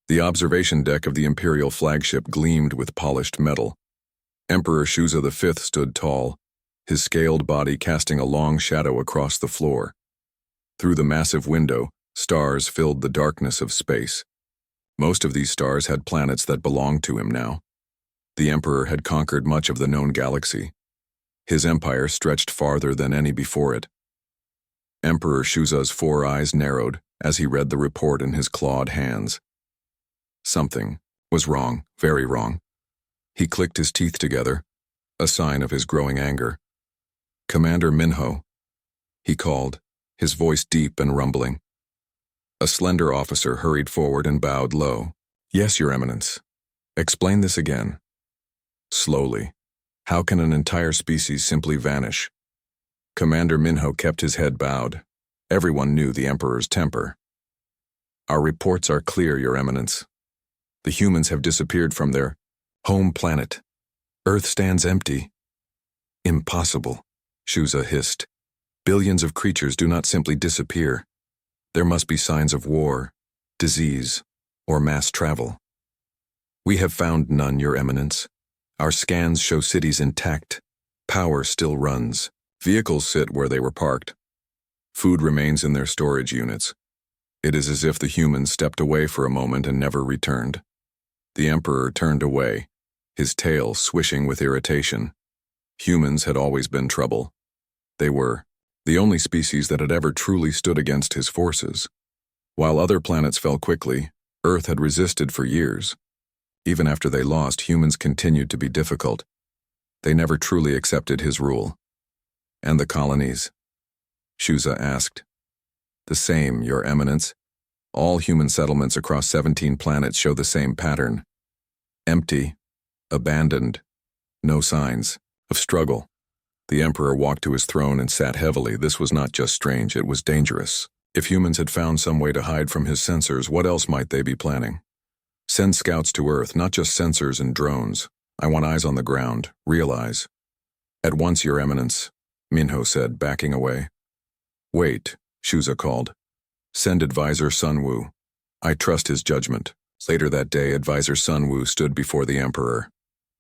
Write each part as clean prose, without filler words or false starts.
The observation deck of the Imperial flagship gleamed with polished metal. Emperor Shuza V stood tall, his scaled body casting a long shadow across the floor. Through the massive window, stars filled the darkness of space. Most of these stars had planets that belonged to him now. The Emperor had conquered much of the known galaxy. His empire stretched farther than any before it. Emperor Shuza's 4 eyes narrowed as he read the report in his clawed hands. Something was wrong, very wrong. He clicked his teeth together, a sign of his growing anger. "Commander Minho," he called, his voice deep and rumbling. A slender officer hurried forward and bowed low. "Yes, Your Eminence. Explain this again." Slowly. How can an entire species simply vanish? Commander Minho kept his head bowed. Everyone knew the Emperor's temper. "Our reports are clear, Your Eminence. The humans have disappeared from their home planet. Earth stands empty." "Impossible," Shuza hissed. "Billions of creatures do not simply disappear. There must be signs of war, disease, or mass travel." "We have found none, Your Eminence. Our scans show cities intact. Power still runs. Vehicles sit where they were parked. Food remains in their storage units. It is as if the humans stepped away for a moment and never returned." The Emperor turned away, his tail swishing with irritation. Humans had always been trouble. They were the only species that had ever truly stood against his forces. While other planets fell quickly, Earth had resisted for years. Even after they lost, humans continued to be difficult. They never truly accepted his rule. "And the colonies?" Shuza asked. "The same, Your Eminence. All human settlements across 17 planets show the same pattern. Empty, abandoned, no signs of struggle." The Emperor walked to his throne and sat heavily. This was not just strange, it was dangerous. If humans had found some way to hide from his sensors, what else might they be planning? "Send scouts to Earth, not just sensors and drones. I want eyes on the ground, real eyes." "At once, Your Eminence," Minho said, backing away. "Wait," Shuza called. "Send Advisor Sunwoo. I trust his judgment." Later that day, Advisor Sunwoo stood before the Emperor.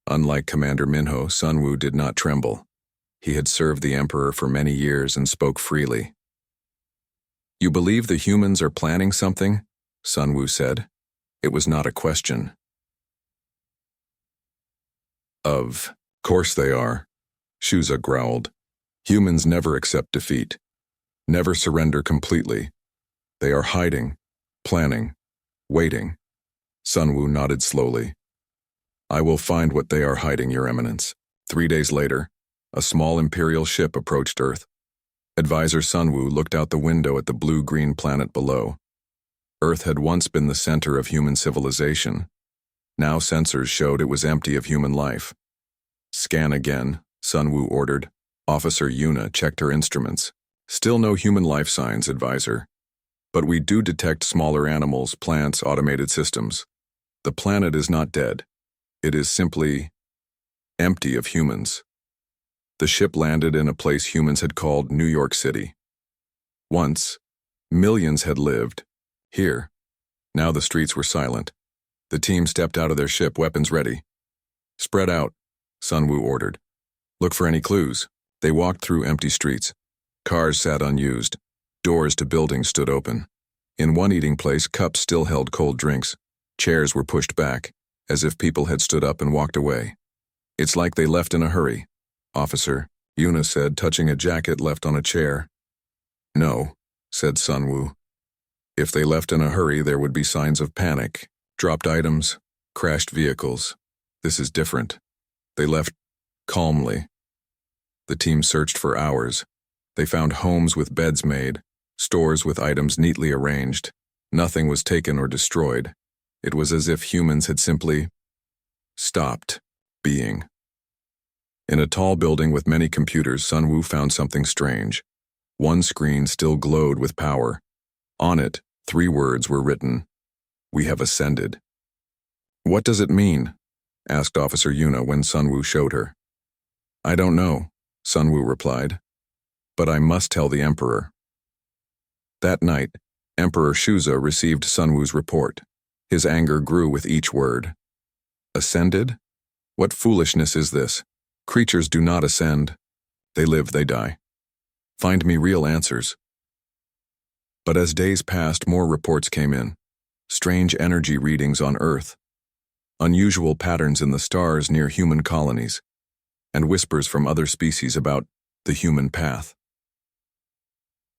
Unlike Commander Minho, Sunwoo did not tremble. He had served the Emperor for many years and spoke freely. "You believe the humans are planning something?" Sunwoo said. It was not a question. "Of course they are," Shuza growled. "Humans never accept defeat, never surrender completely. They are hiding, planning, waiting." Sunwoo nodded slowly. "I will find what they are hiding, Your Eminence." 3 days later, a small Imperial ship approached Earth. Advisor Sunwoo looked out the window at the blue-green planet below. Earth had once been the center of human civilization. Now sensors showed it was empty of human life. "Scan again," Sunwoo ordered. Officer Yuna checked her instruments. "Still no human life signs, Advisor. But we do detect smaller animals, plants, automated systems. The planet is not dead. It is simply empty of humans." The ship landed in a place humans had called New York City. Once, millions had lived here. Now the streets were silent. The team stepped out of their ship, weapons ready. "Spread out," Sunwoo ordered. "Look for any clues." They walked through empty streets. Cars sat unused. Doors to buildings stood open. In one eating place, cups still held cold drinks. Chairs were pushed back, as if people had stood up and walked away. "It's like they left in a hurry, Officer," Yuna said, touching a jacket left on a chair. "No," said Sunwoo. "If they left in a hurry, there would be signs of panic, dropped items, crashed vehicles. This is different. They left calmly." The team searched for hours. They found homes with beds made, stores with items neatly arranged. Nothing was taken or destroyed. It was as if humans had simply stopped being. In a tall building with many computers, Sunwoo found something strange. One screen still glowed with power. On it, 3 words were written: "We have ascended." "What does it mean?" asked Officer Yuna when Sunwoo showed her. "I don't know," Sunwoo replied. "But I must tell the Emperor." That night, Emperor Shuza received Sunwoo's report. His anger grew with each word. Ascended? What foolishness is this? Creatures do not ascend. They live, they die. Find me real answers. But as days passed, more reports came in. Strange energy readings on Earth, unusual patterns in the stars near human colonies, and whispers from other species about the human path.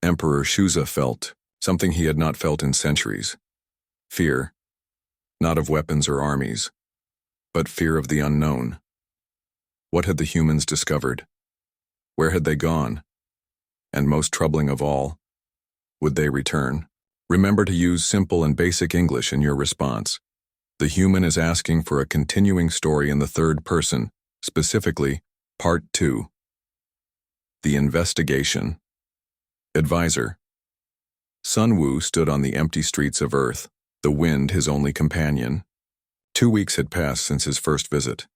Emperor Shuza felt something he had not felt in centuries. Fear, not of weapons or armies, but fear of the unknown. What had the humans discovered? Where had they gone? And most troubling of all, would they return? Remember to use simple and basic English in your response. The human is asking for a continuing story in the third person, specifically, Part 2. The Investigation. Advisor. Sun Wu stood on the empty streets of Earth, the wind his only companion. 2 weeks had passed since his first visit.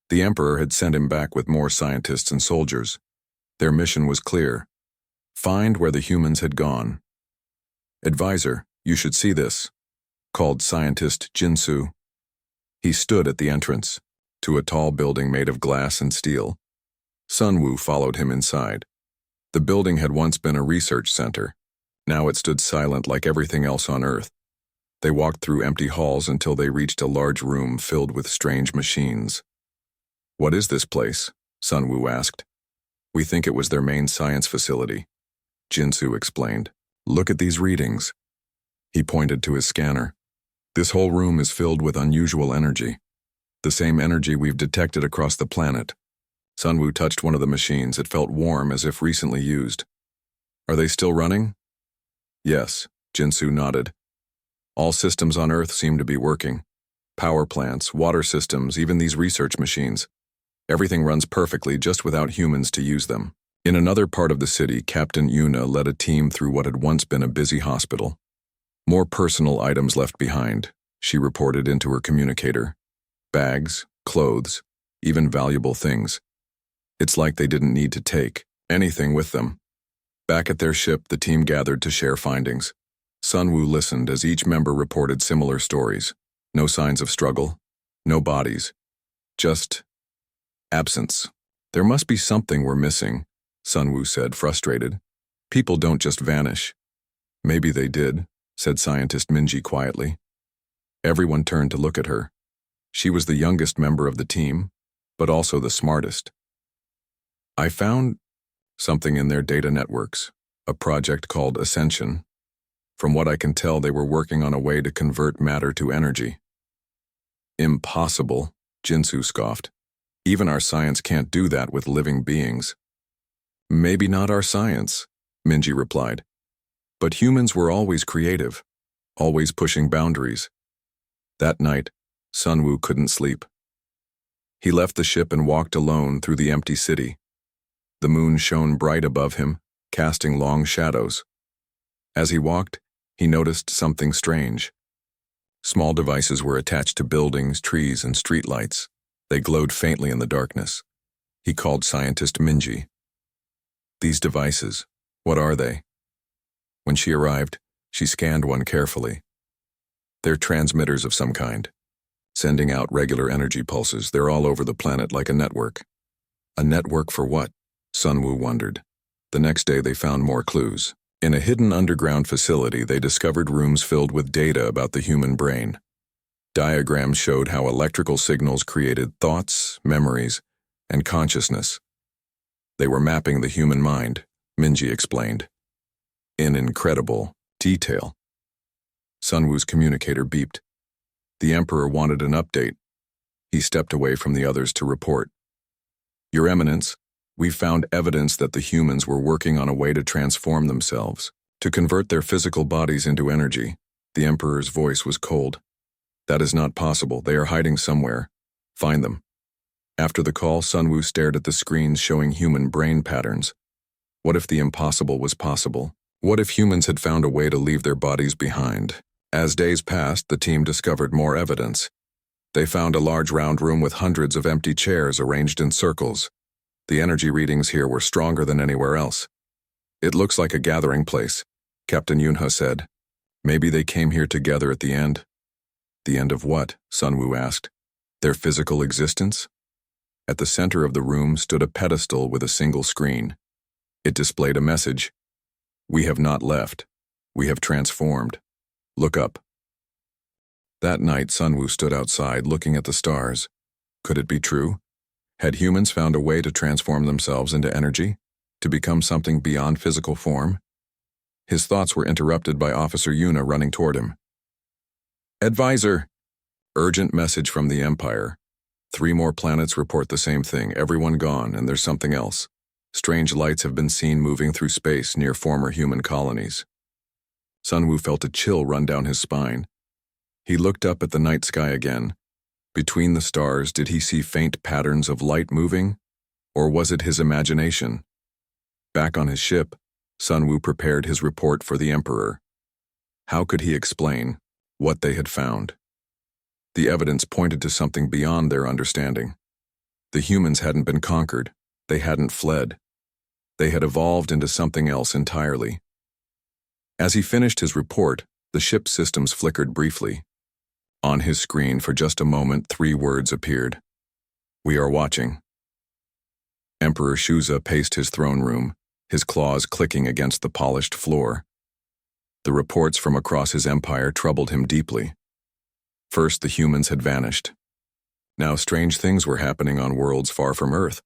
The Emperor had sent him back with more scientists and soldiers. Their mission was clear: find where the humans had gone. Advisor, you should see this, called scientist Jinsu. He stood at the entrance to a tall building made of glass and steel. Sun Wu followed him inside. The building had once been a research center. Now it stood silent like everything else on Earth. They walked through empty halls until they reached a large room filled with strange machines. What is this place? Sun Wu asked. We think it was their main science facility, Jinsu explained. Look at these readings. He pointed to his scanner. This whole room is filled with unusual energy. The same energy we've detected across the planet. Sun Wu touched one of the machines. It felt warm, as if recently used. Are they still running? Yes, Jinsu nodded. All systems on Earth seem to be working. Power plants, water systems, even these research machines. Everything runs perfectly just without humans to use them. In another part of the city, Captain Yuna led a team through what had once been a busy hospital. More personal items left behind, she reported into her communicator. Bags, clothes, even valuable things. It's like they didn't need to take anything with them. Back at their ship, the team gathered to share findings. Sun Wu listened as each member reported similar stories. No signs of struggle, no bodies, just absence. There must be something we're missing, Sun Wu said, frustrated. People don't just vanish. Maybe they did, said scientist Minji quietly. Everyone turned to look at her. She was the youngest member of the team, but also the smartest. I found something in their data networks, a project called Ascension. From what I can tell, they were working on a way to convert matter to energy. Impossible, Jinsu scoffed. Even our science can't do that with living beings. Maybe not our science, Minji replied. But humans were always creative, always pushing boundaries. That night, Sun Wu couldn't sleep. He left the ship and walked alone through the empty city. The moon shone bright above him, casting long shadows. As he walked, he noticed something strange. Small devices were attached to buildings, trees, and streetlights. They glowed faintly in the darkness. He called scientist Minji. These devices, what are they? When she arrived, she scanned one carefully. They're transmitters of some kind, sending out regular energy pulses. They're all over the planet like a network. A network for what? Sun Wu wondered. The next day they found more clues. In a hidden underground facility, they discovered rooms filled with data about the human brain. Diagrams showed how electrical signals created thoughts, memories, and consciousness. They were mapping the human mind, Minji explained, in incredible detail. Sun Wu's communicator beeped. The Emperor wanted an update. He stepped away from the others to report. Your Eminence, we've found evidence that the humans were working on a way to transform themselves, to convert their physical bodies into energy. The Emperor's voice was cold. That is not possible. They are hiding somewhere. Find them. After the call, Sun Wu stared at the screens showing human brain patterns. What if the impossible was possible? What if humans had found a way to leave their bodies behind? As days passed, the team discovered more evidence. They found a large round room with hundreds of empty chairs arranged in circles. The energy readings here were stronger than anywhere else. It looks like a gathering place, Captain Yunha said. Maybe they came here together at the end. The end of what? Sun Wu asked. Their physical existence? At the center of the room stood a pedestal with a single screen. It displayed a message. We have not left. We have transformed. Look up. That night, Sun Wu stood outside looking at the stars. Could it be true? Had humans found a way to transform themselves into energy? To become something beyond physical form? His thoughts were interrupted by Officer Yuna running toward him. Advisor! Urgent message from the Empire. 3 more planets report the same thing. Everyone gone, and there's something else. Strange lights have been seen moving through space near former human colonies. Sun Wu felt a chill run down his spine. He looked up at the night sky again. Between the stars, did he see faint patterns of light moving? Or was it his imagination? Back on his ship, Sun Wu prepared his report for the Emperor. How could he explain what they had found? The evidence pointed to something beyond their understanding. The humans hadn't been conquered. They hadn't fled. They had evolved into something else entirely. As he finished his report, the ship's systems flickered briefly. On his screen, for just a moment, 3 words appeared. We are watching. Emperor Shuza paced his throne room, his claws clicking against the polished floor. The reports from across his empire troubled him deeply. First, the humans had vanished. Now strange things were happening on worlds far from Earth.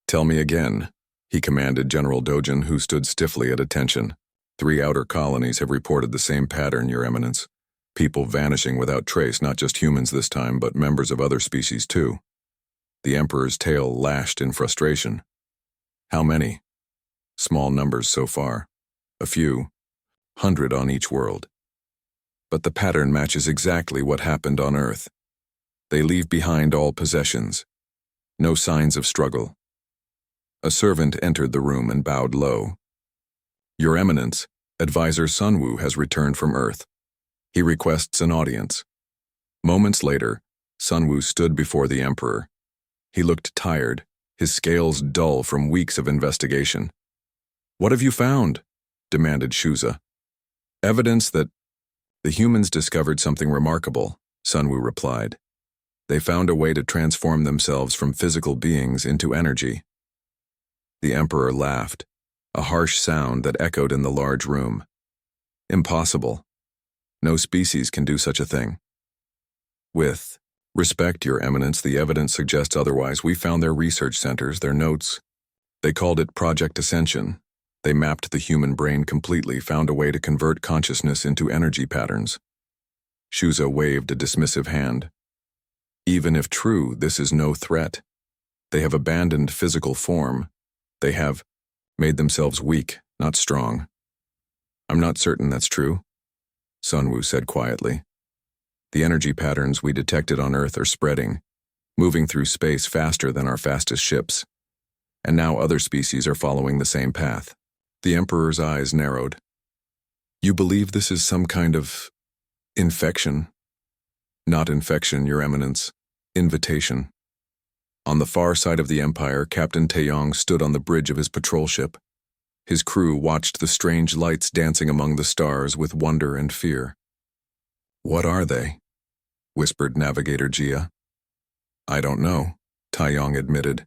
Tell me again, he commanded General Dojin, who stood stiffly at attention. 3 outer colonies have reported the same pattern, Your Eminence. People vanishing without trace, not just humans this time, but members of other species too. The Emperor's tail lashed in frustration. How many? Small numbers so far. A few. 100 on each world. But the pattern matches exactly what happened on Earth. They leave behind all possessions. No signs of struggle. A servant entered the room and bowed low. Your Eminence, Advisor Sun Wu has returned from Earth. He requests an audience. Moments later, Sun Wu stood before the Emperor. He looked tired, his scales dull from weeks of investigation. What have you found? Demanded Shuza. Evidence that the humans discovered something remarkable, Sun Wu replied. They found a way to transform themselves from physical beings into energy. The Emperor laughed, a harsh sound that echoed in the large room. Impossible. No species can do such a thing. With respect, Your Eminence, the evidence suggests otherwise. We found their research centers, their notes. They called it Project Ascension. They mapped the human brain completely, found a way to convert consciousness into energy patterns. Shuza waved a dismissive hand. Even if true, this is no threat. They have abandoned physical form. They have made themselves weak, not strong. I'm not certain that's true, Sun Wu said quietly. The energy patterns we detected on Earth are spreading, moving through space faster than our fastest ships. And now other species are following the same path. The Emperor's eyes narrowed. You believe this is some kind of infection? Not infection, Your Eminence. Invitation. On the far side of the Empire, Captain Taeyong stood on the bridge of his patrol ship. His crew watched the strange lights dancing among the stars with wonder and fear. What are they? Whispered Navigator Jia. I don't know, Taeyong admitted,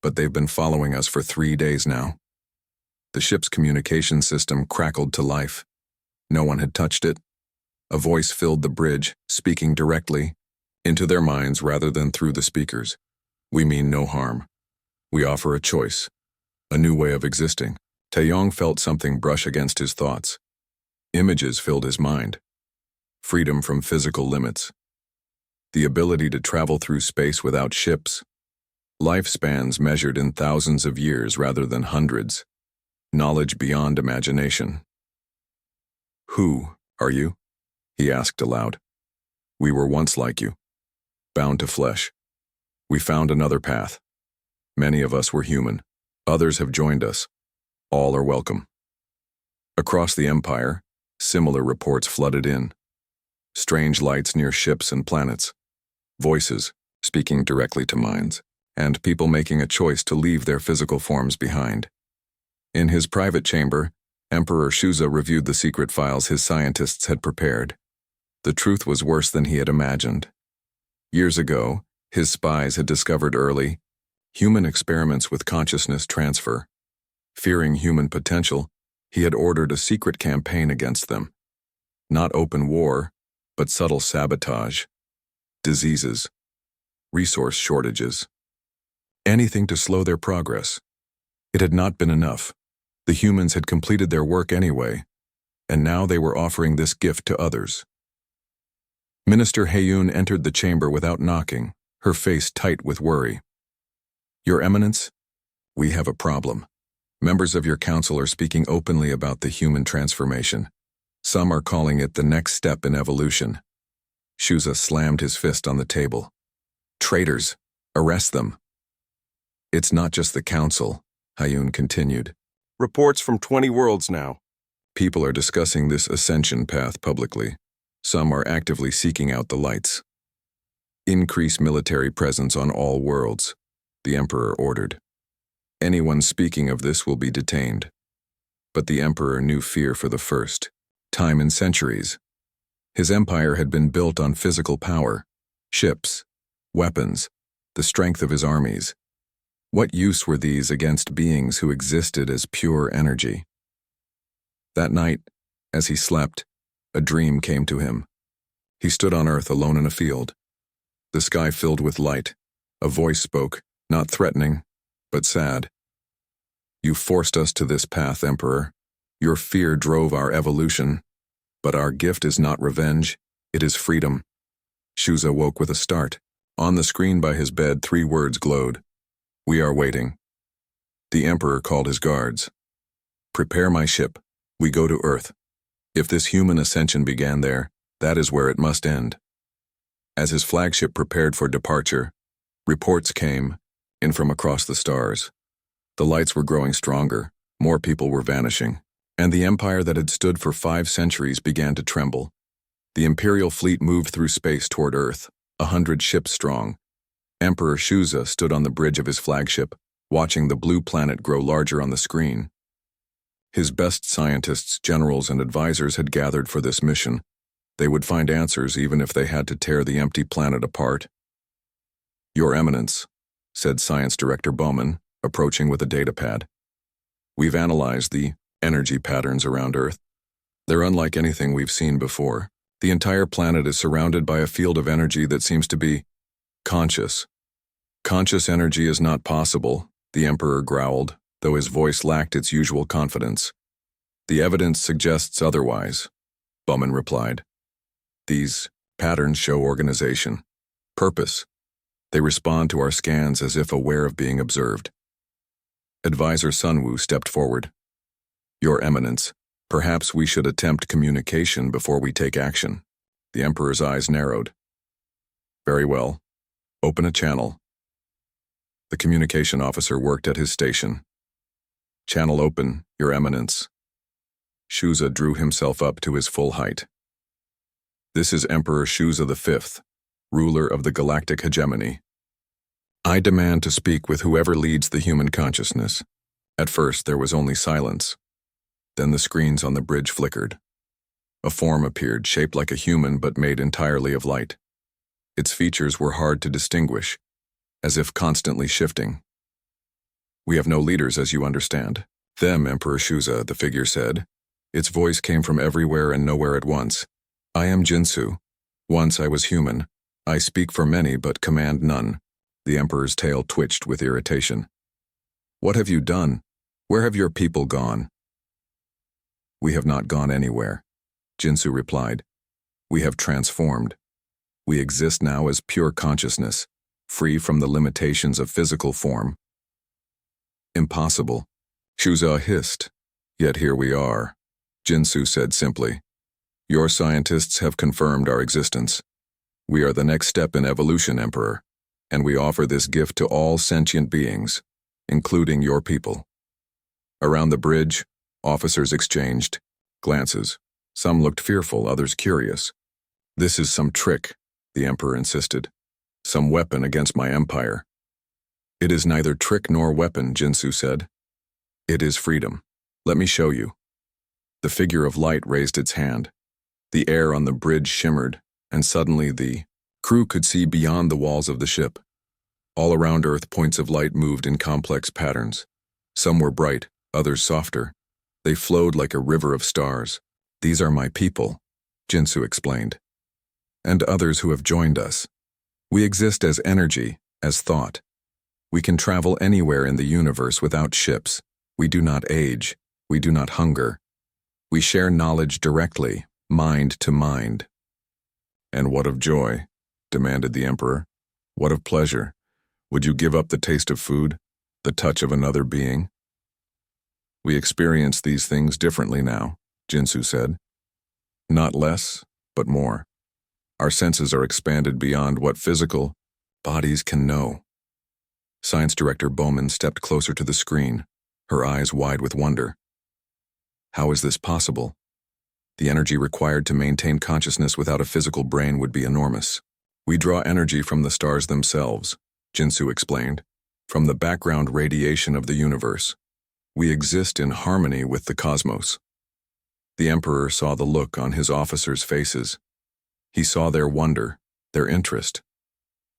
but they've been following us for 3 days now. The ship's communication system crackled to life. No one had touched it. A voice filled the bridge, speaking directly into their minds rather than through the speakers. We mean no harm. We offer a choice, a new way of existing. Taeyong felt something brush against his thoughts. Images filled his mind. Freedom from physical limits. The ability to travel through space without ships. Lifespans measured in thousands of years rather than hundreds. Knowledge beyond imagination. Who are you? He asked aloud. We were once like you, bound to flesh. We found another path. Many of us were human. Others have joined us. All are welcome. Across the Empire, similar reports flooded in. Strange lights near ships and planets. Voices speaking directly to minds. And people making a choice to leave their physical forms behind. In his private chamber, Emperor Shuza reviewed the secret files his scientists had prepared. The truth was worse than he had imagined. Years ago, his spies had discovered early human experiments with consciousness transfer. Fearing human potential, he had ordered a secret campaign against them. Not open war, but subtle sabotage, diseases, resource shortages. Anything to slow their progress. It had not been enough. The humans had completed their work anyway, and now they were offering this gift to others. Minister Heyoon entered the chamber without knocking, her face tight with worry. Your Eminence, we have a problem. Members of your council are speaking openly about the human transformation. Some are calling it the next step in evolution. Shuza slammed his fist on the table. Traitors, arrest them. It's not just the council, Heyoon continued. Reports from 20 worlds now. People are discussing this ascension path publicly. Some are actively seeking out the lights. Increase military presence on all worlds, the Emperor ordered. Anyone speaking of this will be detained. But the Emperor knew fear for the first time in centuries. His empire had been built on physical power, ships, weapons, the strength of his armies. What use were these against beings who existed as pure energy? That night, as he slept, a dream came to him. He stood on Earth alone in a field. The sky filled with light. A voice spoke, not threatening, but sad. You forced us to this path, Emperor. Your fear drove our evolution. But our gift is not revenge, it is freedom. Shuza woke with a start. On the screen by his bed, 3 words glowed. We are waiting. The Emperor called his guards. Prepare my ship. We go to Earth. If this human ascension began there, that is where it must end. As his flagship prepared for departure, reports came in from across the stars. The lights were growing stronger, more people were vanishing, and the empire that had stood for 5 centuries began to tremble. The Imperial fleet moved through space toward Earth, 100 ships strong. Emperor Shuza stood on the bridge of his flagship, watching the blue planet grow larger on the screen. His best scientists, generals, and advisors had gathered for this mission. They would find answers even if they had to tear the empty planet apart. Your Eminence, said Science Director Bowman, approaching with a datapad. We've analyzed the energy patterns around Earth. They're unlike anything we've seen before. The entire planet is surrounded by a field of energy that seems to be conscious. Conscious energy is not possible, the Emperor growled, though his voice lacked its usual confidence. The evidence suggests otherwise, Bowman replied. These patterns show organization, purpose. They respond to our scans as if aware of being observed. Advisor Sunwoo stepped forward. Your Eminence, perhaps we should attempt communication before we take action. The Emperor's eyes narrowed. Very well. Open a channel. The communication officer worked at his station. Channel open, Your Eminence. Shuza drew himself up to his full height. This is Emperor Shuza V, ruler of the galactic hegemony. I demand to speak with whoever leads the human consciousness. At first, there was only silence. Then the screens on the bridge flickered. A form appeared, shaped like a human but made entirely of light. Its features were hard to distinguish, as if constantly shifting. We have no leaders, as you understand. Them, Emperor Shuza, the figure said. Its voice came from everywhere and nowhere at once. I am Jinsu. Once I was human. I speak for many but command none. The Emperor's tail twitched with irritation. What have you done? Where have your people gone? We have not gone anywhere, Jinsu replied. We have transformed. We exist now as pure consciousness, free from the limitations of physical form. Impossible, Shuza hissed. Yet here we are, Jinsu said simply. Your scientists have confirmed our existence. We are the next step in evolution, Emperor, and we offer this gift to all sentient beings, including your people. Around the bridge, officers exchanged glances. Some looked fearful, others curious. This is some trick, the Emperor insisted. Some weapon against my empire. It is neither trick nor weapon, Jinsu said. It is freedom. Let me show you. The figure of light raised its hand. The air on the bridge shimmered, and suddenly the crew could see beyond the walls of the ship. All around Earth, points of light moved in complex patterns. Some were bright, others softer. They flowed like a river of stars. "These are my people," Jinsu explained. "And others who have joined us. We exist as energy, as thought. We can travel anywhere in the universe without ships. We do not age. We do not hunger. We share knowledge directly, mind to mind." "And what of joy?" demanded the Emperor. "What of pleasure? Would you give up the taste of food, the touch of another being?" "We experience these things differently now," Jinsu said. "Not less, but more. Our senses are expanded beyond what physical bodies can know." Science Director Bowman stepped closer to the screen, her eyes wide with wonder. "How is this possible? The energy required to maintain consciousness without a physical brain would be enormous." "We draw energy from the stars themselves," Jinsu explained, "from the background radiation of the universe. We exist in harmony with the cosmos." The Emperor saw the look on his officers' faces. He saw their wonder, their interest.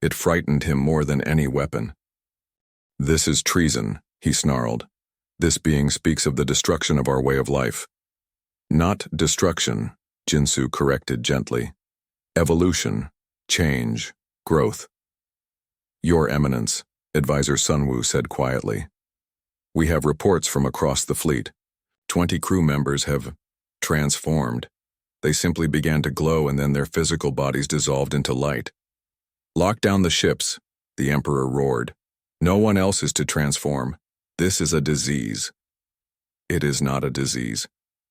It frightened him more than any weapon. "This is treason," he snarled. "This being speaks of the destruction of our way of life." "Not destruction," Jinsu corrected gently. "Evolution, change, growth." "Your Eminence," Advisor Sunwoo said quietly. "We have reports from across the fleet. 20 crew members have transformed. They simply began to glow and then their physical bodies dissolved into light." "Lock down the ships," the Emperor roared. "No one else is to transform. This is a disease." "It is not a disease,"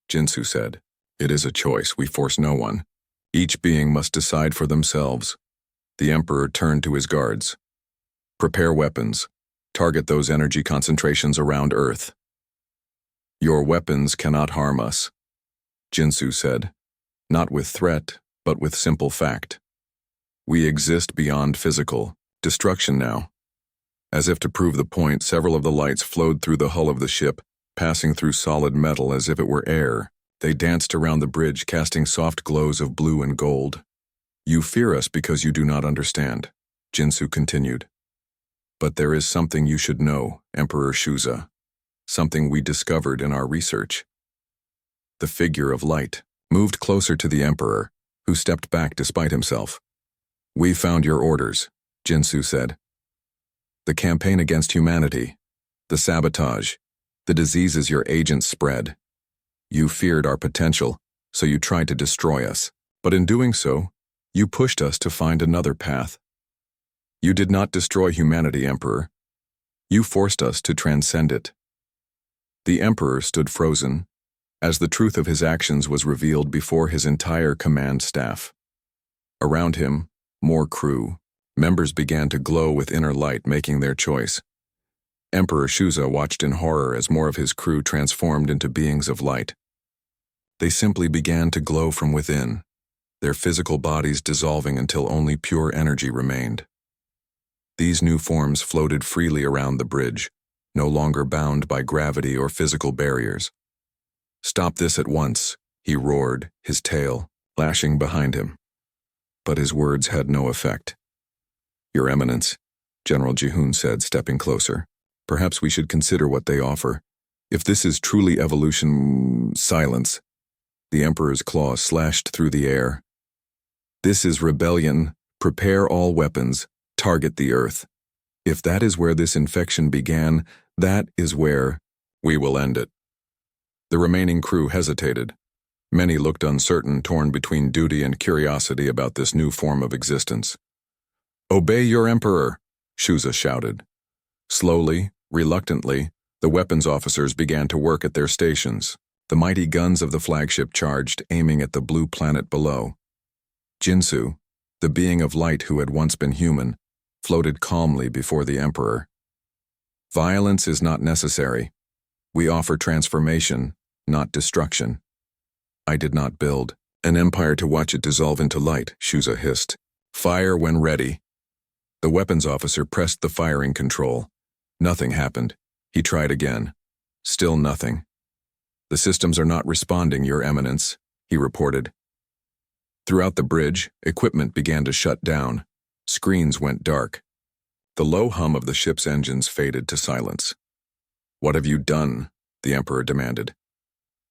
Jinsu said. "It is a choice. We force no one. Each being must decide for themselves." The Emperor turned to his guards. "Prepare weapons. Target those energy concentrations around Earth." "Your weapons cannot harm us," Jinsu said. "Not with threat, but with simple fact. We exist beyond physical destruction now." As if to prove the point, several of the lights flowed through the hull of the ship, passing through solid metal as if it were air. They danced around the bridge, casting soft glows of blue and gold. "You fear us because you do not understand," Jinsu continued. "But there is something you should know, Emperor Shuza. Something we discovered in our research." The figure of light moved closer to the Emperor, who stepped back despite himself. "We found your orders," Jinsu said. "The campaign against humanity, the sabotage, the diseases your agents spread. You feared our potential, so you tried to destroy us. But in doing so, you pushed us to find another path. You did not destroy humanity, Emperor. You forced us to transcend it." The Emperor stood frozen, as the truth of his actions was revealed before his entire command staff. Around him, more crew. Members began to glow with inner light, making their choice. Emperor Shuza watched in horror as more of his crew transformed into beings of light. They simply began to glow from within, their physical bodies dissolving until only pure energy remained. These new forms floated freely around the bridge, no longer bound by gravity or physical barriers. "Stop this at once," he roared, his tail lashing behind him. But his words had no effect. "Your Eminence," General Jihoon said, stepping closer, "perhaps we should consider what they offer. If this is truly evolution..." "Silence." The Emperor's claws slashed through the air. "This is rebellion. Prepare all weapons. Target the Earth. If that is where this infection began, that is where we will end it." The remaining crew hesitated. Many looked uncertain, torn between duty and curiosity about this new form of existence. "Obey your Emperor," Shuza shouted. Slowly, reluctantly, the weapons officers began to work at their stations. The mighty guns of the flagship charged, aiming at the blue planet below. Jinsu, the being of light who had once been human, floated calmly before the Emperor. "Violence is not necessary. We offer transformation, not destruction. I did not build an empire to watch it dissolve into light," Shuza hissed. "Fire when ready." The weapons officer pressed the firing control. Nothing happened. He tried again. Still nothing. "The systems are not responding, Your Eminence," he reported. Throughout the bridge, equipment began to shut down. Screens went dark. The low hum of the ship's engines faded to silence. "What have you done?" the Emperor demanded.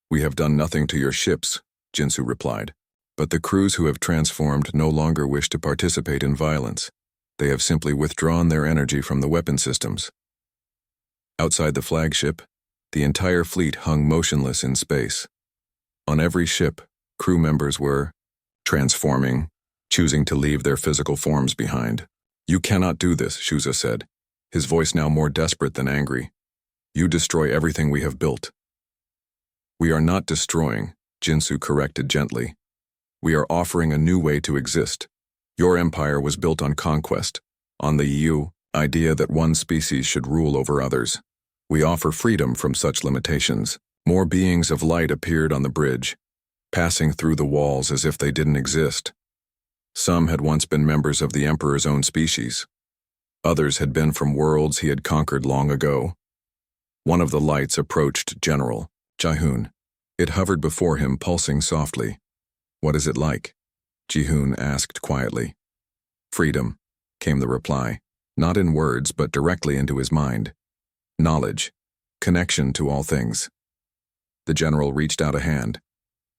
"We have done nothing to your ships," Jinsu replied. "But the crews who have transformed no longer wish to participate in violence. They have simply withdrawn their energy from the weapon systems." Outside the flagship, the entire fleet hung motionless in space. On every ship, crew members were transforming, choosing to leave their physical forms behind. "You cannot do this," Shuza said, his voice now more desperate than angry. "You destroy everything we have built." "We are not destroying," Jinsu corrected gently. "We are offering a new way to exist. Your empire was built on conquest, on the idea that one species should rule over others. We offer freedom from such limitations." More beings of light appeared on the bridge, passing through the walls as if they didn't exist. Some had once been members of the Emperor's own species. Others had been from worlds he had conquered long ago. One of the lights approached General Jihoon. It hovered before him, pulsing softly. "What is it like?" Jihoon asked quietly. "Freedom," came the reply, not in words but directly into his mind. "Knowledge, connection to all things." The general reached out a hand.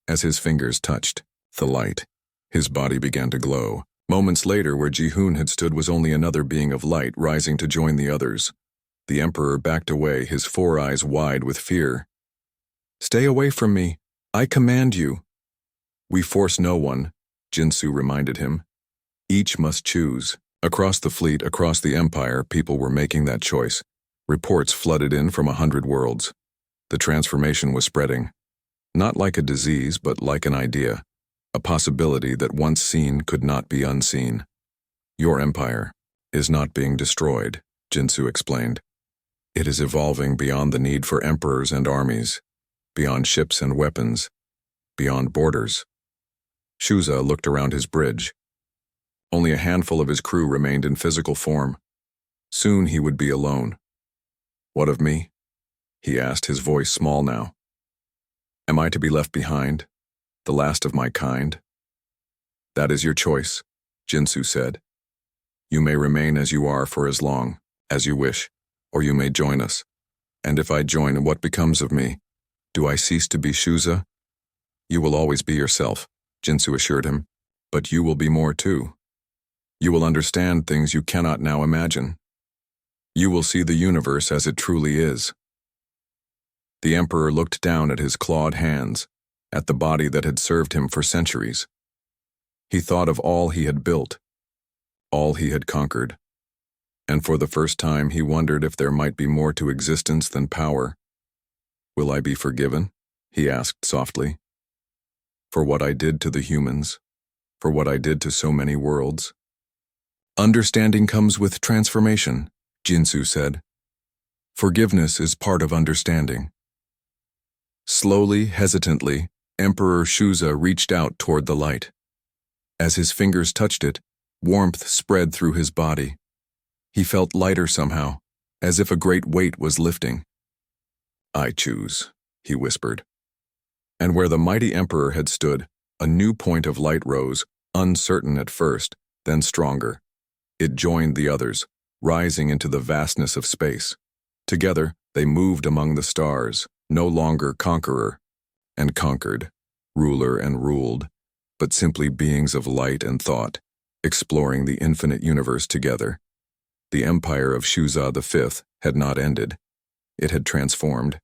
As his fingers touched the light, his body began to glow. Moments later, where Jihoon had stood was only another being of light rising to join the others. The Emperor backed away, his four eyes wide with fear. "Stay away from me. I command you." "We force no one," Jinsu reminded him. "Each must choose." Across the fleet, across the Empire, people were making that choice. Reports flooded in from 100 worlds. The transformation was spreading. Not like a disease, but like an idea. A possibility that once seen could not be unseen. "Your empire is not being destroyed," Jinsu explained. "It is evolving beyond the need for emperors and armies, beyond ships and weapons, beyond borders." Shuza looked around his bridge. Only a handful of his crew remained in physical form. Soon he would be alone. "What of me?" he asked, his voice small now. "Am I to be left behind, the last of my kind?" "That is your choice," Jinsu said. "You may remain as you are for as long as you wish, or you may join us. And if I join, what becomes of me? Do I cease to be Shuza?" "You will always be yourself," Jinsu assured him, "but you will be more too. You will understand things you cannot now imagine. You will see the universe as it truly is." The Emperor looked down at his clawed hands, at the body that had served him for centuries. He thought of all he had built, all he had conquered, and for the first time he wondered if there might be more to existence than power. "Will I be forgiven?" he asked softly. "For what I did to the humans, for what I did to so many worlds?" "Understanding comes with transformation," Jinsu said. "Forgiveness is part of understanding." Slowly, hesitantly, Emperor Shuza reached out toward the light. As his fingers touched it, warmth spread through his body. He felt lighter somehow, as if a great weight was lifting. "I choose," he whispered. And where the mighty Emperor had stood, a new point of light rose, uncertain at first, then stronger. It joined the others, rising into the vastness of space. Together, they moved among the stars, no longer conqueror and conquered, ruler and ruled, but simply beings of light and thought, exploring the infinite universe together. The empire of Shuza V had not ended. It had transformed,